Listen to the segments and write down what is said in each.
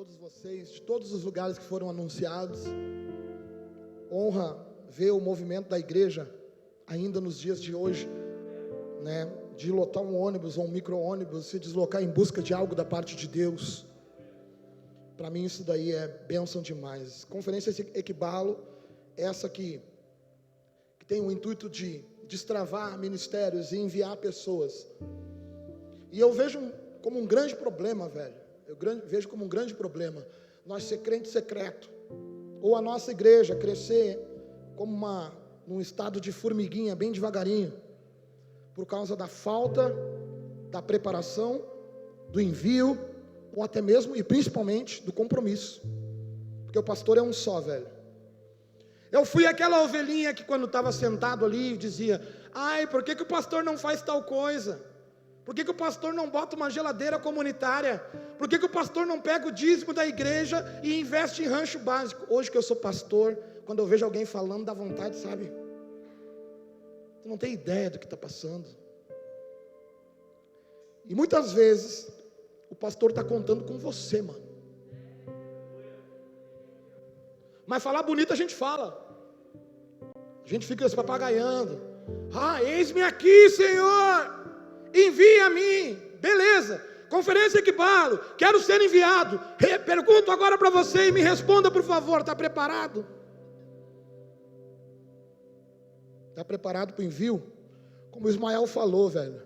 todos vocês, de todos os lugares que foram anunciados. Honra ver o movimento da igreja, ainda nos dias de hoje, né? De lotar um ônibus ou um micro-ônibus, se deslocar em busca de algo da parte de Deus. Para mim isso daí é bênção demais. Conferência Equibalo, essa que tem o intuito de destravar ministérios e enviar pessoas. E eu vejo como um grande problema, velho. Vejo como um grande problema nós ser crente secreto, ou a nossa igreja crescer como num estado de formiguinha, bem devagarinho, por causa da falta da preparação, do envio, ou até mesmo e principalmente do compromisso, porque o pastor é um só, velho. Eu fui aquela ovelhinha que quando estava sentado ali dizia: ai, por que o pastor não faz tal coisa? Por que o pastor não bota uma geladeira comunitária? Por que o pastor não pega o dízimo da igreja e investe em rancho básico? Hoje que eu sou pastor, quando eu vejo alguém falando, dá vontade, sabe? Tu não tem ideia do que está passando. E muitas vezes o pastor está contando com você, mano. Mas falar bonito a gente fala. A gente fica se papagaiando. Ah, eis-me aqui, Senhor. Envia a mim. Beleza. Conferência Equibalo. Quero ser enviado. Pergunto agora para você e me responda, por favor. Está preparado? Está preparado para o envio? Como o Ismael falou, velho.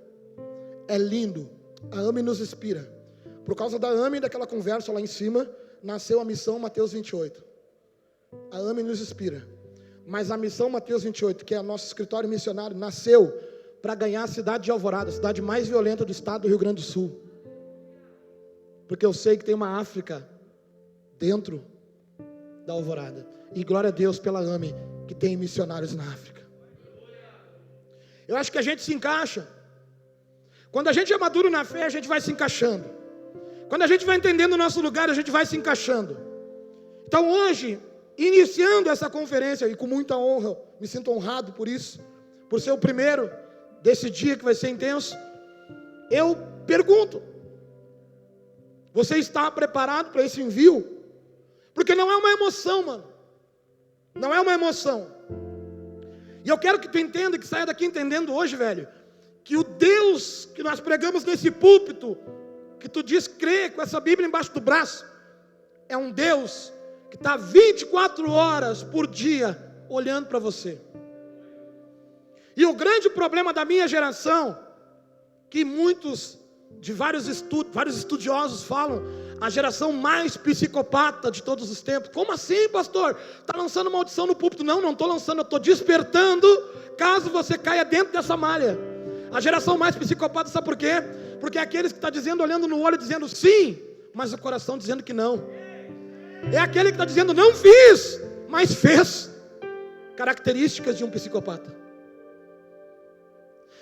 É lindo. A AME nos inspira. Por causa da AME, daquela conversa lá em cima, nasceu a missão Mateus 28. A AME nos inspira. Mas a missão Mateus 28, que é o nosso escritório missionário, nasceu para ganhar a cidade de Alvorada, a cidade mais violenta do estado do Rio Grande do Sul. Porque eu sei que tem uma África dentro da Alvorada. E glória a Deus pela AME, que tem missionários na África. Eu acho que a gente se encaixa. Quando a gente é maduro na fé, a gente vai se encaixando. Quando a gente vai entendendo o nosso lugar, a gente vai se encaixando. Então hoje, iniciando essa conferência, e com muita honra, me sinto honrado por isso, por ser o primeiro desse dia que vai ser intenso, eu pergunto: você está preparado para esse envio? Porque não é uma emoção, mano. Não é uma emoção. E eu quero que tu entenda, que saia daqui entendendo hoje, velho, que o Deus que nós pregamos nesse púlpito, que tu diz crer com essa Bíblia embaixo do braço, é um Deus que está 24 horas por dia olhando para você. E o grande problema da minha geração, que muitos de vários estudiosos falam, a geração mais psicopata de todos os tempos. Como assim, pastor? Está lançando maldição no púlpito? Não estou lançando, eu estou despertando, caso você caia dentro dessa malha. A geração mais psicopata, sabe por quê? Porque é aqueles que estão dizendo, olhando no olho, dizendo sim, mas o coração dizendo que não. É aquele que está dizendo, não fiz, mas fez. Características de um psicopata.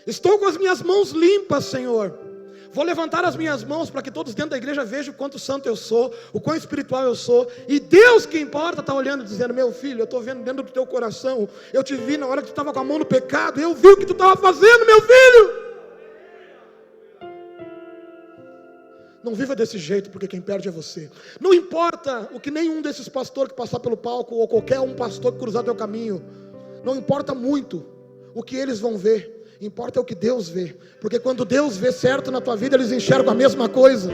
Estou com as minhas mãos limpas, Senhor. Vou levantar as minhas mãos para que todos dentro da igreja vejam o quanto santo eu sou, o quão espiritual eu sou. E Deus que importa está olhando, dizendo, meu filho, eu estou vendo dentro do teu coração. Eu te vi na hora que tu estava com a mão no pecado. Eu vi o que tu estava fazendo, meu filho. Não viva desse jeito, porque quem perde é você. Não importa o que nenhum desses pastores que passar pelo palco, ou qualquer um pastor que cruzar teu caminho, não importa muito o que eles vão ver. Importa o que Deus vê, porque quando Deus vê certo na tua vida, eles enxergam a mesma coisa.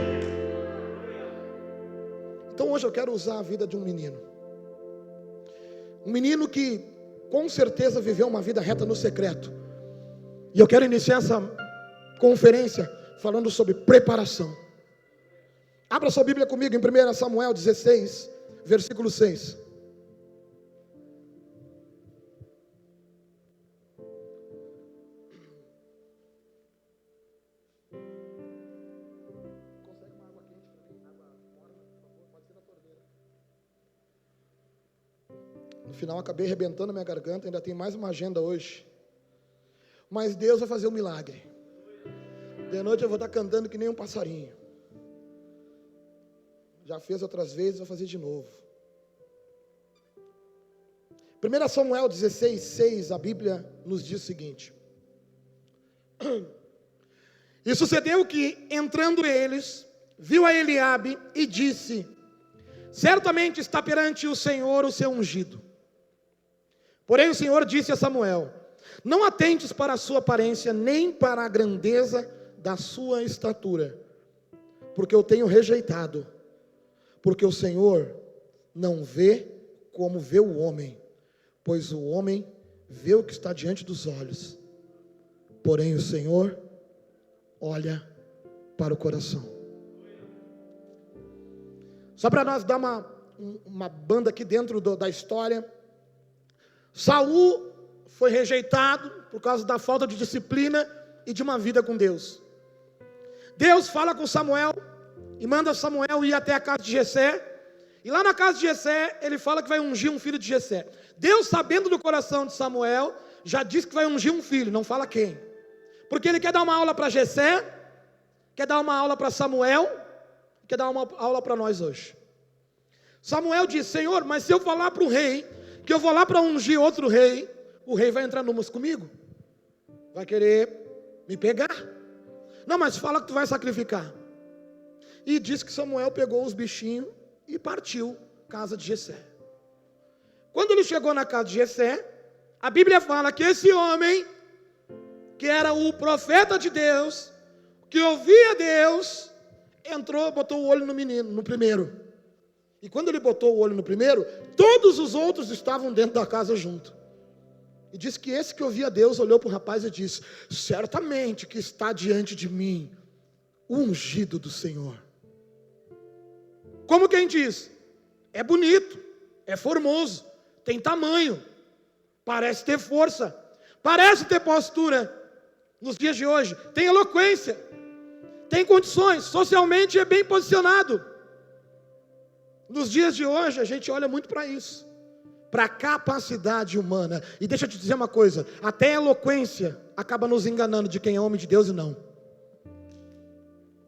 Então hoje eu quero usar a vida de um menino que com certeza viveu uma vida reta no secreto, e eu quero iniciar essa conferência falando sobre preparação. Abra sua Bíblia comigo em 1 Samuel 16, versículo 6. No final acabei arrebentando minha garganta, ainda tem mais uma agenda hoje. Mas Deus vai fazer um milagre. De noite eu vou estar cantando que nem um passarinho. Já fez outras vezes, vai fazer de novo. 1 Samuel 16, 6, a Bíblia nos diz o seguinte. E sucedeu que, entrando eles, viu a Eliabe e disse: certamente está perante o Senhor o seu ungido. Porém o Senhor disse a Samuel: não atentes para a sua aparência, nem para a grandeza da sua estatura, porque eu tenho rejeitado, porque o Senhor não vê como vê o homem, pois o homem vê o que está diante dos olhos, porém o Senhor olha para o coração. Só para nós dar uma banda aqui dentro da história. Saul foi rejeitado por causa da falta de disciplina e de uma vida com Deus. Deus fala com Samuel e manda Samuel ir até a casa de Jessé. E lá na casa de Jessé, ele fala que vai ungir um filho de Jessé. Deus, sabendo do coração de Samuel, já disse que vai ungir um filho, não fala quem. Porque ele quer dar uma aula para Jessé, quer dar uma aula para Samuel, quer dar uma aula para nós hoje. Samuel diz: Senhor, mas se eu falar para o rei que eu vou lá para ungir outro rei, o rei vai entrar numas comigo, vai querer me pegar. Não, mas fala que tu vai sacrificar. E diz que Samuel pegou os bichinhos e partiu casa de Jessé. Quando ele chegou na casa de Jessé, a Bíblia fala que esse homem, que era o profeta de Deus, que ouvia Deus, entrou, botou o olho no menino, no primeiro. E quando ele botou o olho no primeiro, todos os outros estavam dentro da casa junto. E diz que esse que ouvia Deus olhou para o rapaz e disse: certamente que está diante de mim o ungido do Senhor. Como quem diz: é bonito, é formoso, tem tamanho, parece ter força, parece ter postura. Nos dias de hoje, tem eloquência, tem condições, socialmente é bem posicionado. Nos dias de hoje, a gente olha muito para isso, para a capacidade humana. E deixa eu te dizer uma coisa: até a eloquência acaba nos enganando de quem é homem de Deus e não.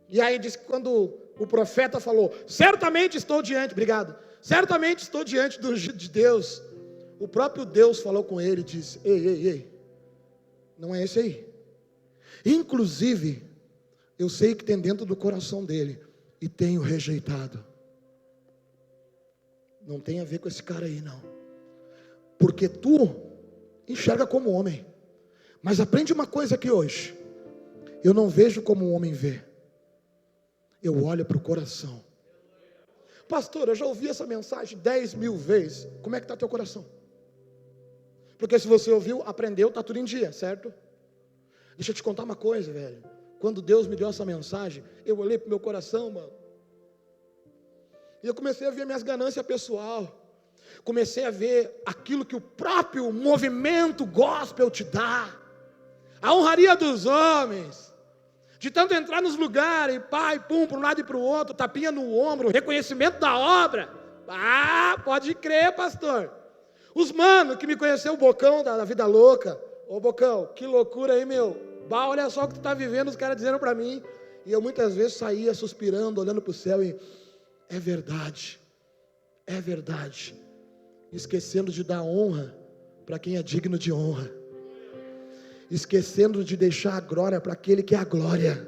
E aí diz que quando o profeta falou: certamente estou diante, obrigado, certamente estou diante do ungido de Deus, o próprio Deus falou com ele e disse: ei, não é esse aí. Inclusive, eu sei que tem dentro do coração dele, e tenho rejeitado. Não tem a ver com esse cara aí, não. Porque tu enxerga como homem. Mas aprende uma coisa aqui hoje: eu não vejo como um homem vê, eu olho para o coração. Pastor, eu já ouvi essa mensagem 10.000 vezes. Como é que está teu coração? Porque se você ouviu, aprendeu, está tudo em dia, certo? Deixa eu te contar uma coisa, velho. Quando Deus me deu essa mensagem, eu olhei para o meu coração, mano, e eu comecei a ver minhas ganâncias pessoal. Comecei a ver aquilo que o próprio movimento gospel te dá. A honraria dos homens. De tanto entrar nos lugares, pai, pum, para um lado e para o outro, tapinha no ombro, reconhecimento da obra. Ah, pode crer, pastor. Os mano que me conheceu, o Bocão da Vida Louca. Ô Bocão, que loucura aí, meu. Bah, olha só o que tu está vivendo, os caras dizendo para mim. E eu muitas vezes saía suspirando, olhando para o céu e... é verdade, esquecendo de dar honra para quem é digno de honra, esquecendo de deixar a glória para aquele que é a glória.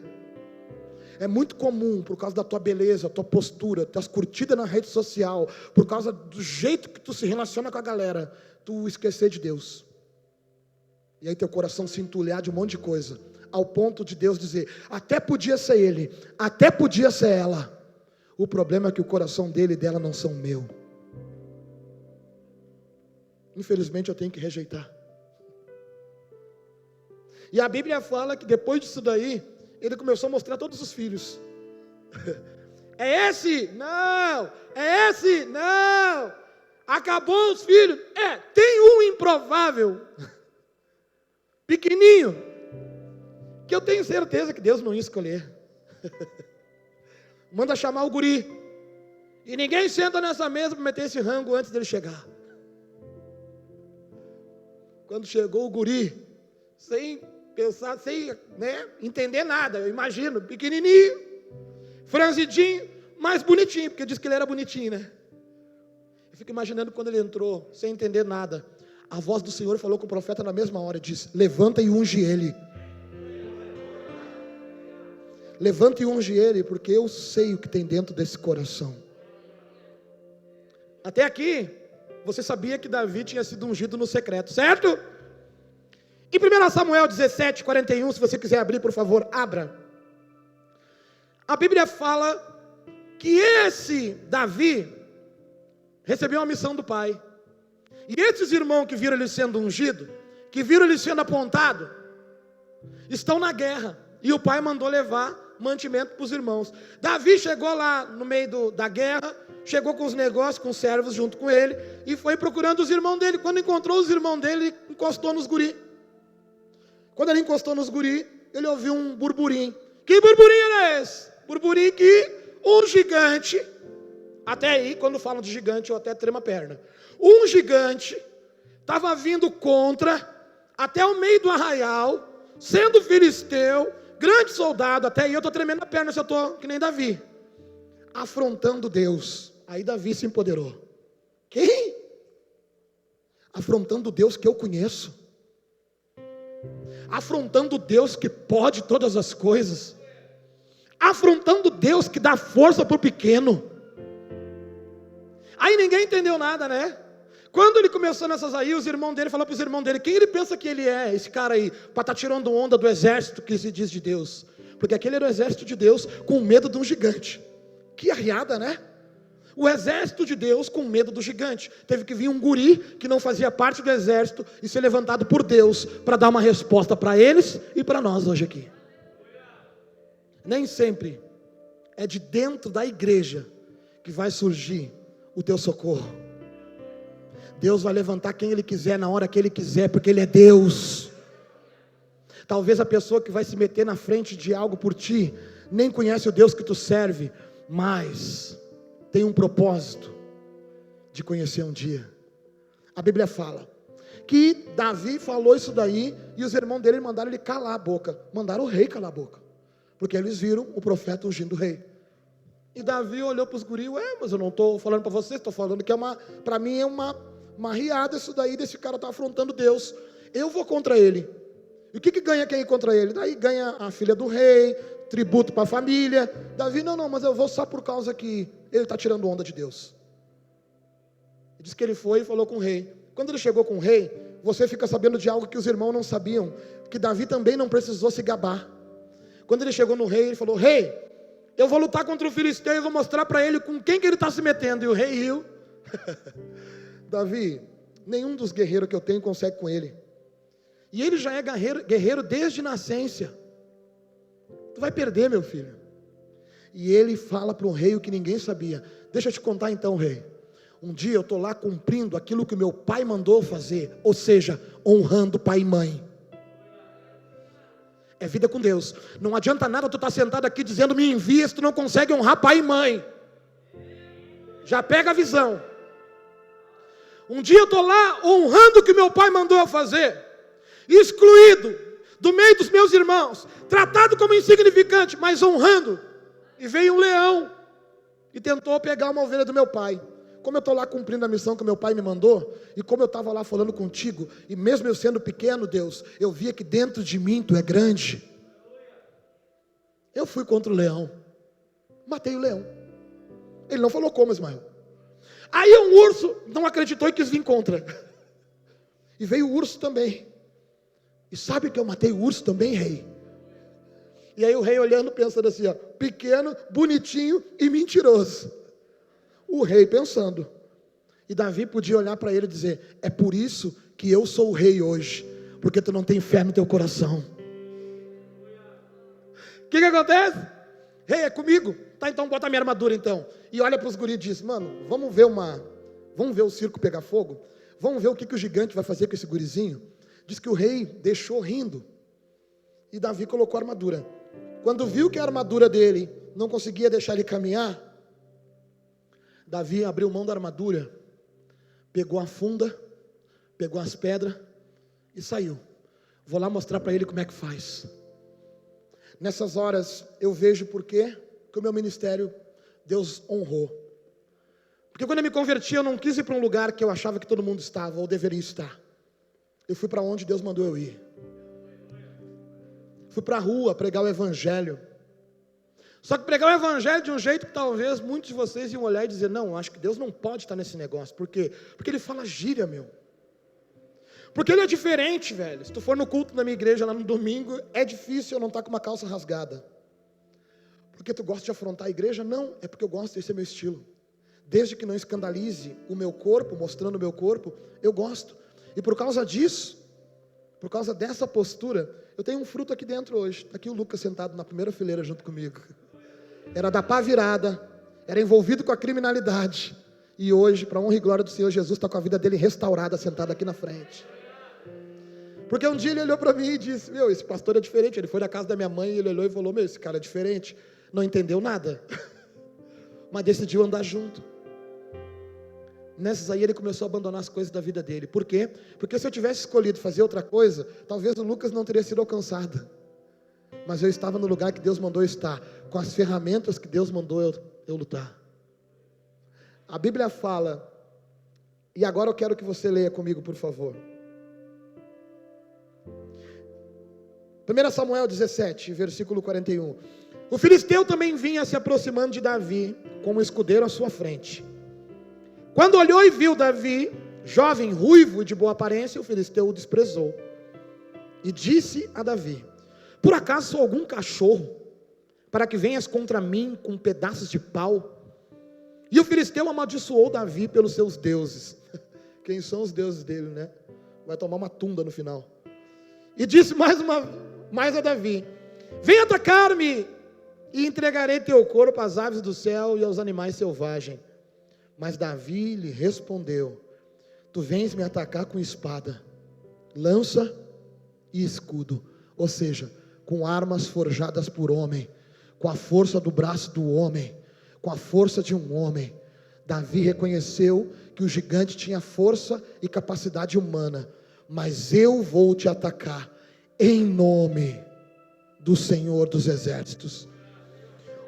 É muito comum, por causa da tua beleza, tua postura, tuas curtidas na rede social, por causa do jeito que tu se relaciona com a galera, tu esquecer de Deus, e aí teu coração se entulhar de um monte de coisa, ao ponto de Deus dizer: até podia ser ele, até podia ser ela. O problema é que o coração dele e dela não são meu. Infelizmente eu tenho que rejeitar. E a Bíblia fala que depois disso daí, ele começou a mostrar todos os filhos. É esse? Não. É esse? Não. Acabou os filhos? É, tem um improvável, pequenininho, que eu tenho certeza que Deus não ia escolher. Manda chamar o guri. E ninguém senta nessa mesa para meter esse rango antes dele chegar. Quando chegou o guri, sem pensar, sem entender nada, eu imagino, pequenininho, franzidinho, mais bonitinho, porque diz que ele era bonitinho, né? Eu fico imaginando quando ele entrou, sem entender nada, a voz do Senhor falou com o profeta na mesma hora, disse: levanta e unge ele. Levanta e unge ele, porque eu sei o que tem dentro desse coração. Até aqui, você sabia que Davi tinha sido ungido no secreto, certo? Em 1 Samuel 17, 41, se você quiser abrir, por favor, abra. A Bíblia fala que esse Davi recebeu uma missão do pai. E esses irmãos que viram ele sendo ungido, que viram ele sendo apontado, estão na guerra. E o pai mandou levar mantimento para os irmãos. Davi chegou lá no meio da guerra, chegou com os negócios, com os servos junto com ele, e foi procurando os irmãos dele. Quando encontrou os irmãos dele, ele encostou nos guri. Quando ele encostou nos guri, ele ouviu um burburinho. Que burburinho era esse? Burburinho que um gigante, até aí, quando falam de gigante, eu até tremo a perna. Um gigante estava vindo contra, até o meio do arraial, sendo filisteu, grande soldado, até aí eu estou tremendo a perna, se eu estou que nem Davi, afrontando Deus. Aí Davi se empoderou. Quem? Afrontando Deus que eu conheço, afrontando Deus que pode todas as coisas, afrontando Deus que dá força para o pequeno. Aí ninguém entendeu nada, né? Quando ele começou nessas aí, os irmãos dele falaram para os irmãos dele: quem ele pensa que ele é, esse cara aí, para estar tirando onda do exército que se diz de Deus? Porque aquele era o exército de Deus com medo de um gigante. Que arriada, né? O exército de Deus com medo do gigante. Teve que vir um guri que não fazia parte do exército e ser levantado por Deus para dar uma resposta para eles e para nós hoje aqui. Nem sempre é de dentro da igreja que vai surgir o teu socorro. Deus vai levantar quem Ele quiser, na hora que Ele quiser, porque Ele é Deus. Talvez a pessoa que vai se meter na frente de algo por ti, nem conhece o Deus que tu serve, mas tem um propósito de conhecer um dia. A Bíblia fala que Davi falou isso daí, e os irmãos dele mandaram ele calar a boca, mandaram o rei calar a boca, porque eles viram o profeta ungindo o rei. E Davi olhou para os guris: mas eu não estou falando para vocês, estou falando que para mim é uma riada isso daí, desse cara está afrontando Deus. Eu vou contra ele. E o que ganha quem ir contra ele? Daí ganha a filha do rei, tributo para a família. Davi: não, mas eu vou só por causa que ele está tirando onda de Deus. Ele disse que ele foi e falou com o rei. Quando ele chegou com o rei, você fica sabendo de algo que os irmãos não sabiam, que Davi também não precisou se gabar. Quando ele chegou no rei, ele falou: rei, eu vou lutar contra o filisteu e vou mostrar para ele com quem que ele está se metendo. E o rei riu. Davi, nenhum dos guerreiros que eu tenho consegue com ele. E ele já é guerreiro desde nascença. Tu vai perder, meu filho. E ele fala para o rei o que ninguém sabia. Deixa eu te contar então, rei. Um dia eu estou lá cumprindo aquilo que o meu pai mandou fazer. Ou seja, honrando pai e mãe. É vida com Deus. Não adianta nada tu estar sentado aqui dizendo me envia se tu não consegue honrar pai e mãe. Já pega a visão. Um dia eu estou lá honrando o que meu pai mandou eu fazer, excluído do meio dos meus irmãos, tratado como insignificante, mas honrando. E veio um leão e tentou pegar uma ovelha do meu pai. Como eu estou lá cumprindo a missão que meu pai me mandou, e como eu estava lá falando contigo, e mesmo eu sendo pequeno, Deus, eu via que dentro de mim tu é grande. Eu fui contra o leão, matei o leão. Ele não falou como, Ismael. Aí um urso não acreditou e quis vir contra. E veio o urso também. E sabe que eu matei o urso também, rei? E aí o rei olhando, pensando assim, ó, pequeno, bonitinho e mentiroso. O rei pensando. E Davi podia olhar para ele e dizer: é por isso que eu sou o rei hoje, porque tu não tem fé no teu coração. O que acontece? Rei, é comigo? Tá, então bota a minha armadura então. E olha para os guris e diz: mano, vamos ver o circo pegar fogo? Vamos ver o que o gigante vai fazer com esse gurizinho? Diz que o rei deixou rindo. E Davi colocou a armadura. Quando viu que a armadura dele não conseguia deixar ele caminhar, Davi abriu mão da armadura, pegou a funda, pegou as pedras e saiu. Vou lá mostrar para ele como é que faz. Nessas horas eu vejo por que o meu ministério Deus honrou. Porque quando eu me converti, eu não quis ir para um lugar que eu achava que todo mundo estava ou deveria estar. Eu fui para onde Deus mandou eu ir. Fui para a rua pregar o evangelho. Só que pregar o evangelho de um jeito que talvez muitos de vocês iam olhar e dizer, não, acho que Deus não pode estar nesse negócio. Por quê? Porque ele fala gíria, meu. Porque ele é diferente, velho. Se tu for no culto da minha igreja lá no domingo, é difícil eu não estar com uma calça rasgada. Porque tu gosta de afrontar a igreja? Não, é porque eu gosto, esse é meu estilo. Desde que não escandalize o meu corpo, mostrando o meu corpo, eu gosto. E por causa disso, por causa dessa postura, eu tenho um fruto aqui dentro hoje. Está aqui o Lucas sentado na primeira fileira junto comigo. Era da pá virada, era envolvido com a criminalidade. E hoje, para a honra e glória do Senhor Jesus, está com a vida dele restaurada, sentado aqui na frente. Porque um dia ele olhou para mim e disse, meu, esse pastor é diferente. Ele foi na casa da minha mãe e ele olhou e falou, meu, esse cara é diferente. Não entendeu nada, mas decidiu andar junto. Nessas aí ele começou a abandonar as coisas da vida dele. Por quê? Porque se eu tivesse escolhido fazer outra coisa, talvez o Lucas não teria sido alcançado. Mas eu estava no lugar que Deus mandou eu estar, com as ferramentas que Deus mandou eu lutar. A Bíblia fala, e agora eu quero que você leia comigo, por favor. 1 Samuel 17, versículo 41. O filisteu também vinha se aproximando de Davi, com um escudeiro à sua frente. Quando olhou e viu Davi, jovem, ruivo e de boa aparência, o filisteu o desprezou. E disse a Davi, por acaso sou algum cachorro, para que venhas contra mim com pedaços de pau? E o filisteu amaldiçoou Davi pelos seus deuses. Quem são os deuses dele, né? Vai tomar uma tunda no final. E disse mais a Davi, vem atacar-me, e entregarei teu corpo às aves do céu e aos animais selvagens. Mas Davi lhe respondeu, tu vens me atacar com espada, lança e escudo, ou seja, com armas forjadas por homem, com a força do braço do homem, com a força de um homem. Davi reconheceu que o gigante tinha força e capacidade humana, mas eu vou te atacar em nome do Senhor dos exércitos,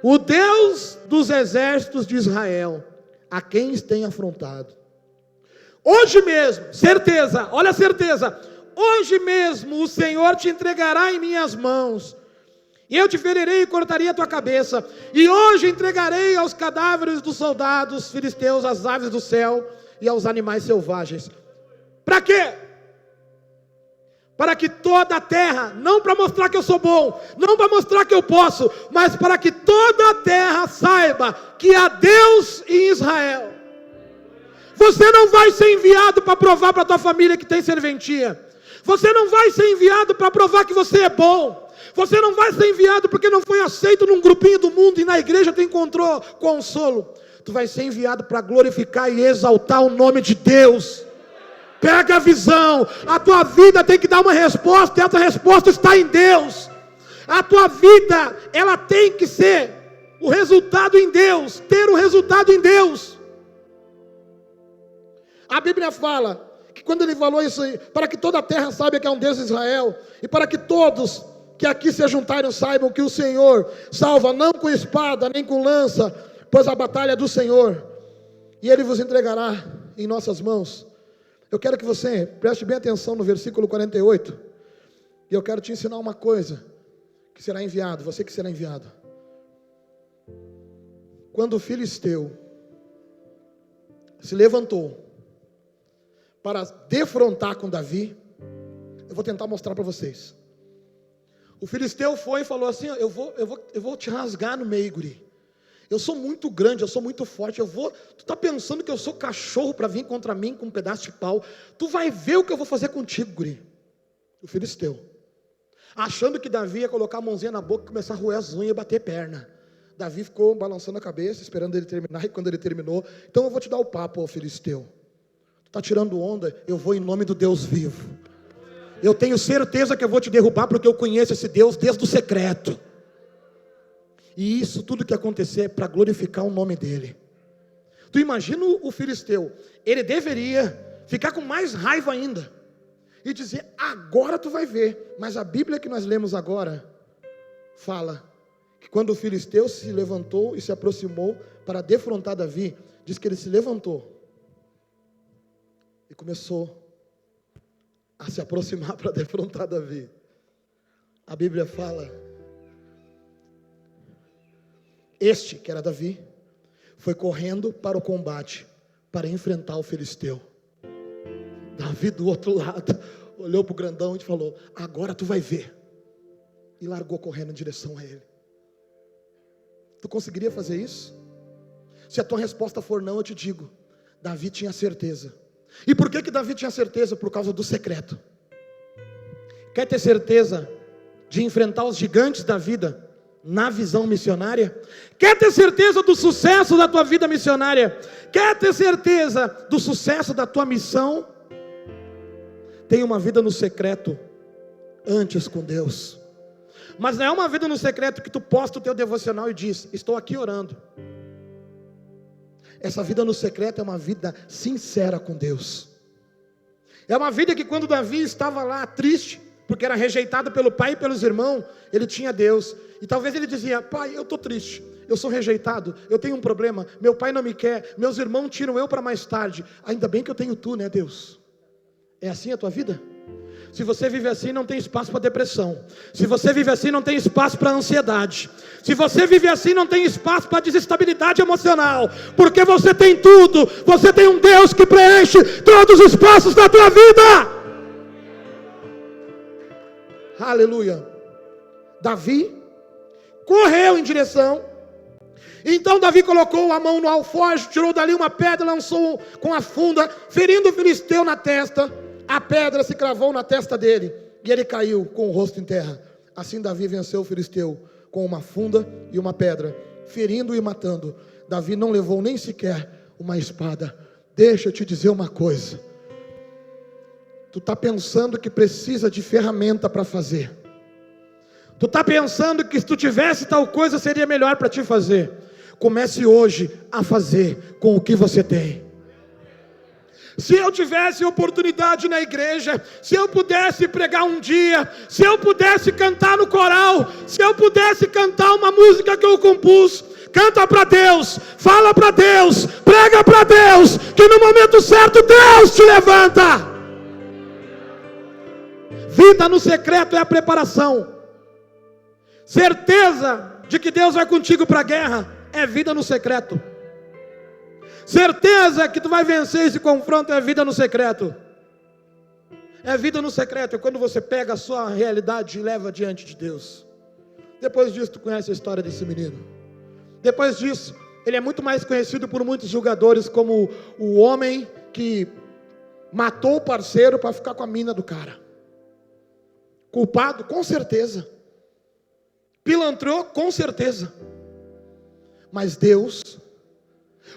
o Deus dos exércitos de Israel, a quem tem afrontado. Hoje mesmo, certeza, olha a certeza, hoje mesmo o Senhor te entregará em minhas mãos, e eu te ferirei e cortarei a tua cabeça, e hoje entregarei aos cadáveres dos soldados filisteus, às aves do céu e aos animais selvagens. Para quê? Para que toda a terra, não para mostrar que eu sou bom, não para mostrar que eu posso, mas para que toda a terra saiba que há Deus em Israel. Você não vai ser enviado para provar para a tua família que tem serventia. Você não vai ser enviado para provar que você é bom. Você não vai ser enviado porque não foi aceito num grupinho do mundo e na igreja tu encontrou consolo. Tu vai ser enviado para glorificar e exaltar o nome de Deus. Pega a visão, a tua vida tem que dar uma resposta, e essa resposta está em Deus. A tua vida, ela tem que ser o resultado em Deus, ter o resultado em Deus. A Bíblia fala, que quando ele falou isso aí, para que toda a terra saiba que há um Deus em Israel, e para que todos que aqui se juntarem saibam que o Senhor salva, não com espada, nem com lança, pois a batalha é do Senhor, e Ele vos entregará em nossas mãos. Eu quero que você preste bem atenção no versículo 48, e eu quero te ensinar uma coisa, que será enviado, você que será enviado. Quando o filisteu se levantou para defrontar com Davi, eu vou tentar mostrar para vocês. O filisteu foi e falou assim, eu vou te rasgar no meio, guri. Eu sou muito grande, eu sou muito forte, tu está pensando que eu sou cachorro para vir contra mim com um pedaço de pau? Tu vai ver o que eu vou fazer contigo, guri. O filisteu, achando que Davi ia colocar a mãozinha na boca, começar a roer as unhas e bater perna. Davi ficou balançando a cabeça, esperando ele terminar, e quando ele terminou, então eu vou te dar o papo, ó filisteu. Tu está tirando onda? Eu vou em nome do Deus vivo. Eu tenho certeza que eu vou te derrubar, porque eu conheço esse Deus desde o secreto. E isso tudo que acontecer é para glorificar o nome dele. Tu imagina o filisteu, ele deveria ficar com mais raiva ainda, e dizer, agora tu vai ver. Mas a Bíblia que nós lemos agora, fala, que quando o filisteu se levantou e se aproximou para defrontar Davi, diz que ele se levantou, e começou a se aproximar para defrontar Davi. A Bíblia fala Este, que era Davi, foi correndo para o combate, para enfrentar o filisteu. Davi do outro lado, olhou para o grandão e falou: agora tu vai ver. E largou correndo em direção a ele. Tu conseguiria fazer isso? Se a tua resposta for não, eu te digo, Davi tinha certeza. E por que Davi tinha certeza? Por causa do secreto. Quer ter certeza de enfrentar os gigantes da vida na visão missionária? Quer ter certeza do sucesso da tua vida missionária? Quer ter certeza do sucesso da tua missão? Tenha uma vida no secreto antes com Deus. Mas não é uma vida no secreto que tu posta o teu devocional e diz: estou aqui orando. Essa vida no secreto é uma vida sincera com Deus. É uma vida que quando Davi estava lá triste, porque era rejeitado pelo pai e pelos irmãos, ele tinha Deus. E talvez ele dizia: pai, eu estou triste, eu sou rejeitado, eu tenho um problema, meu pai não me quer, meus irmãos tiram eu para mais tarde. Ainda bem que eu tenho tu, né, Deus? É assim a tua vida? Se você vive assim, não tem espaço para depressão. Se você vive assim, não tem espaço para ansiedade. Se você vive assim, não tem espaço para desestabilidade emocional. Porque você tem tudo. Você tem um Deus que preenche todos os espaços da tua vida. Aleluia. Davi correu em direção. Então Davi colocou a mão no alforje, tirou dali uma pedra, lançou com a funda, ferindo o filisteu na testa. A pedra se cravou na testa dele e ele caiu com o rosto em terra. Assim Davi venceu o filisteu com uma funda e uma pedra, ferindo e matando. Davi não levou nem sequer uma espada. Deixa eu te dizer uma coisa. Tu está pensando que precisa de ferramenta para fazer. Tu está pensando que se tu tivesse tal coisa seria melhor para te fazer. Comece hoje a fazer com o que você tem. Se eu tivesse oportunidade na igreja, se eu pudesse pregar um dia, se eu pudesse cantar no coral, se eu pudesse cantar uma música que eu compus, canta para Deus, fala para Deus, prega para Deus, que no momento certo Deus te levanta. Vida no secreto é a preparação. Certeza de que Deus vai contigo para a guerra é vida no secreto. Certeza que tu vai vencer esse confronto é vida no secreto. É vida no secreto, é quando você pega a sua realidade e leva diante de Deus. Depois disso, tu conhece a história desse menino. Depois disso, ele é muito mais conhecido por muitos julgadores como o homem que matou o parceiro para ficar com a mina do cara. Culpado? Com certeza. Pilantrou? Com certeza. Mas Deus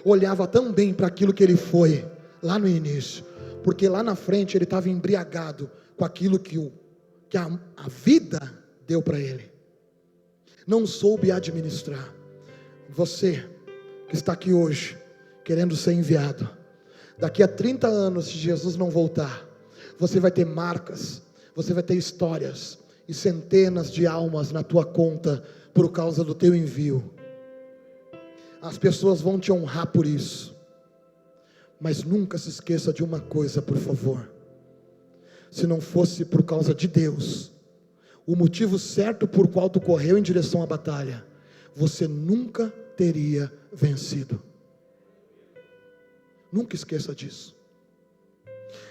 olhava tão bem para aquilo que ele foi lá no início, porque lá na frente ele estava embriagado com aquilo que a vida deu para ele. Não soube administrar. Você que está aqui hoje querendo ser enviado, daqui a 30 anos, se Jesus não voltar, você vai ter marcas, você vai ter histórias e centenas de almas na tua conta por causa do teu envio. As pessoas vão te honrar por isso. Mas nunca se esqueça de uma coisa, por favor. Se não fosse por causa de Deus, o motivo certo por qual tu correu em direção à batalha, você nunca teria vencido. Nunca esqueça disso.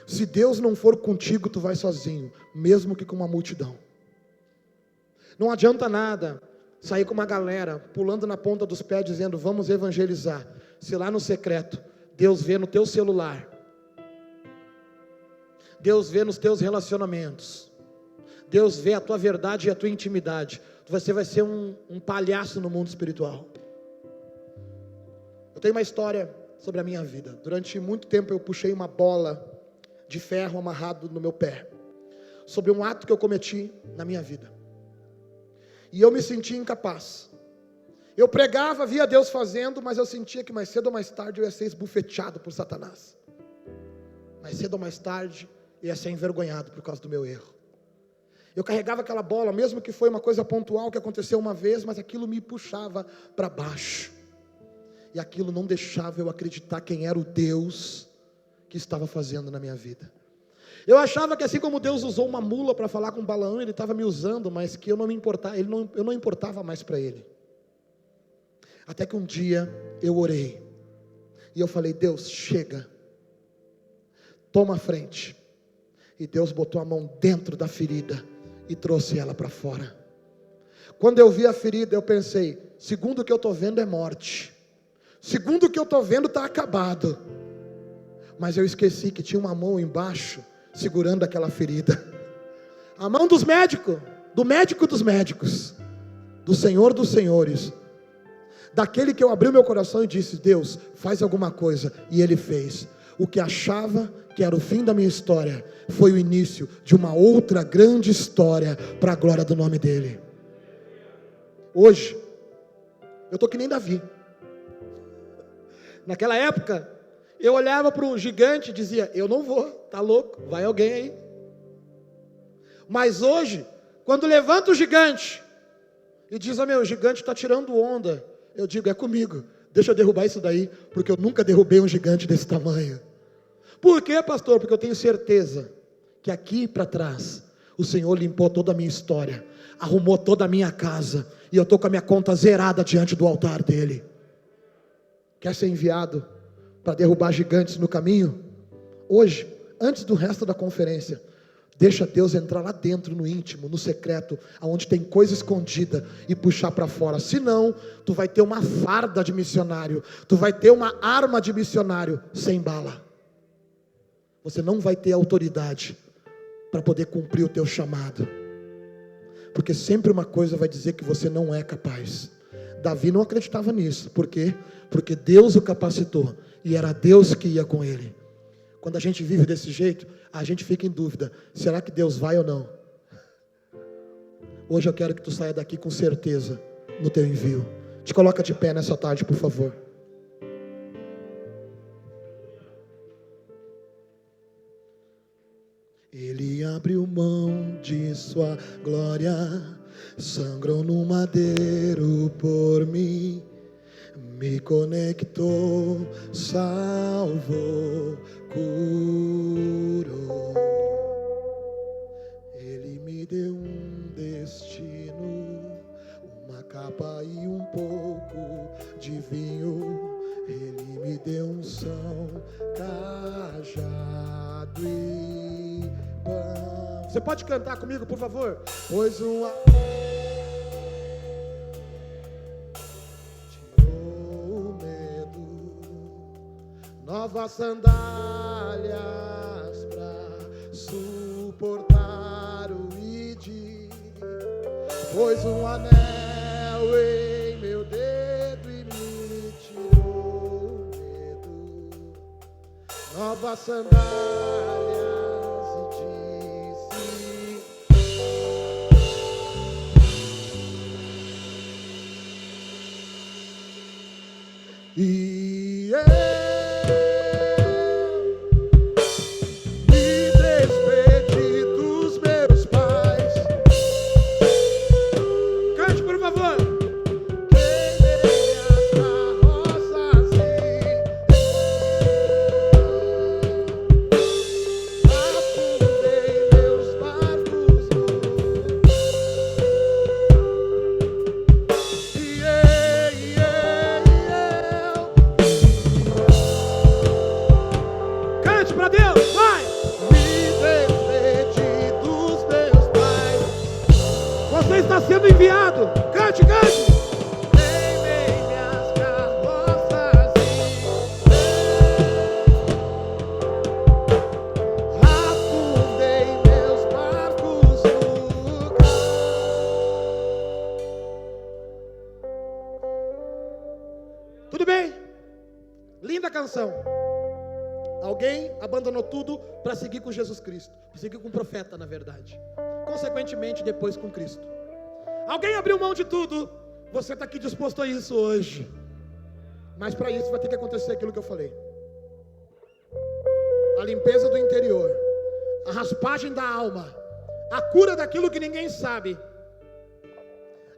Se Deus não for contigo, tu vai sozinho, mesmo que com uma multidão. Não adianta nada sair com uma galera, pulando na ponta dos pés, dizendo, vamos evangelizar. Se lá no secreto, Deus vê no teu celular, Deus vê nos teus relacionamentos, Deus vê a tua verdade e a tua intimidade, você vai ser um palhaço no mundo espiritual. Eu tenho uma história sobre a minha vida. Durante muito tempo eu puxei uma bola de ferro amarrado no meu pé, sobre um ato que eu cometi na minha vida. E eu me sentia incapaz. Eu pregava, via Deus fazendo, mas eu sentia que mais cedo ou mais tarde eu ia ser esbufeteado por Satanás. Mais cedo ou mais tarde eu ia ser envergonhado por causa do meu erro. Eu carregava aquela bola, mesmo que foi uma coisa pontual que aconteceu uma vez, mas aquilo me puxava para baixo. E aquilo não deixava eu acreditar quem era o Deus que estava fazendo na minha vida. Eu achava que assim como Deus usou uma mula para falar com Balaão, Ele estava me usando, mas que eu não me importava, eu não importava mais para Ele. Até que um dia eu orei. E eu falei: Deus, chega. Toma a frente. E Deus botou a mão dentro da ferida e trouxe ela para fora. Quando eu vi a ferida, eu pensei: segundo o que eu estou vendo é morte. Segundo o que eu estou vendo está acabado. Mas eu esqueci que tinha uma mão embaixo segurando aquela ferida. A mão dos médicos, do médico dos médicos, do Senhor dos senhores, daquele que eu abri o meu coração e disse: Deus, faz alguma coisa. E Ele fez. O que achava que era o fim da minha história foi o início de uma outra grande história para a glória do nome dEle. Hoje eu estou que nem Davi. Naquela época eu olhava para um gigante e dizia: eu não vou, tá louco, vai alguém aí. Mas hoje, quando levanta o gigante e diz: meu, o gigante está tirando onda, eu digo: é comigo, deixa eu derrubar isso daí, porque eu nunca derrubei um gigante desse tamanho. Por quê, pastor? Porque eu tenho certeza que aqui para trás o Senhor limpou toda a minha história, arrumou toda a minha casa, e eu estou com a minha conta zerada diante do altar dEle. Quer ser enviado para derrubar gigantes no caminho? Hoje, antes do resto da conferência, deixa Deus entrar lá dentro, no íntimo, no secreto, aonde tem coisa escondida, e puxar para fora. Senão, tu vai ter uma farda de missionário, tu vai ter uma arma de missionário sem bala. Você não vai ter autoridade para poder cumprir o teu chamado, porque sempre uma coisa vai dizer que você não é capaz. Davi não acreditava nisso. Por quê? Porque Deus o capacitou, e era Deus que ia com ele. Quando a gente vive desse jeito, a gente fica em dúvida: será que Deus vai ou não? Hoje eu quero que tu saia daqui com certeza no teu envio. Te coloca de pé nessa tarde, por favor. Ele abriu mão de sua glória, sangrou no madeiro por mim, me conectou, salvou, curou. Ele me deu um destino, uma capa e um pouco de vinho. Ele me deu unção, cajado e pão. Você pode cantar comigo, por favor? Pois uma... tirou o medo, novas sandálias pra suportar o ID. Pôs um anel em meu dedo e me tirou o medo, novas sandálias, e eu me despedi dos meus pais. Cante, por favor. Queimei as carroças e afundei meus barcos para Deus, vai! Me despedi dos meus pais. Você está sendo enviado. Cante, cante! Queimei minhas carroças e afundei meus barcos no mar. Tudo bem? Linda canção. Alguém abandonou tudo para seguir com Jesus Cristo, para seguir com o profeta, na verdade, consequentemente depois com Cristo. Alguém abriu mão de tudo. Você está aqui disposto a isso hoje, mas para isso vai ter que acontecer aquilo que eu falei: a limpeza do interior, a raspagem da alma, a cura daquilo que ninguém sabe,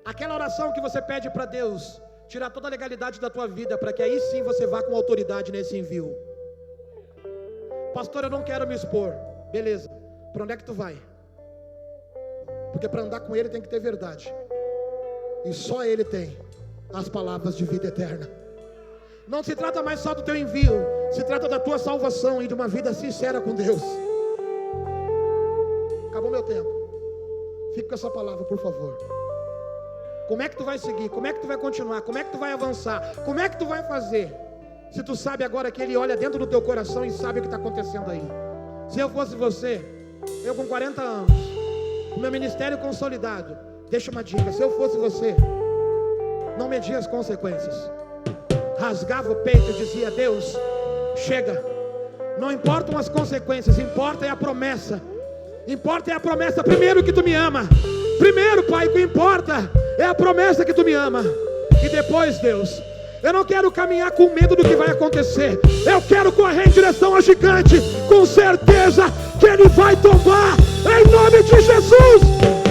aquela oração que você pede para Deus tirar toda a legalidade da tua vida, para que aí sim você vá com autoridade nesse envio. Pastor, eu não quero me expor. Beleza, para onde é que tu vai? Porque para andar com Ele tem que ter verdade, e só Ele tem. as palavras de vida eterna. Não se trata mais só do teu envio, se trata da tua salvação e de uma vida sincera com Deus. Acabou meu tempo. Fica com essa palavra, por favor. Como é que tu vai seguir? Como é que tu vai continuar? Como é que tu vai avançar? Como é que tu vai fazer? Se tu sabe agora que Ele olha dentro do teu coração e sabe o que está acontecendo aí. Se eu fosse você, eu com 40 anos, o meu ministério consolidado, deixa uma dica, se eu fosse você, não media as consequências. Rasgava o peito e dizia: Deus, chega. Não importam as consequências, importa é a promessa. Importa é a promessa, primeiro que tu me ama. Primeiro, Pai, o que importa é a promessa que tu me ama. E depois, Deus, eu não quero caminhar com medo do que vai acontecer. Eu quero correr em direção ao gigante, com certeza que ele vai tombar, em nome de Jesus.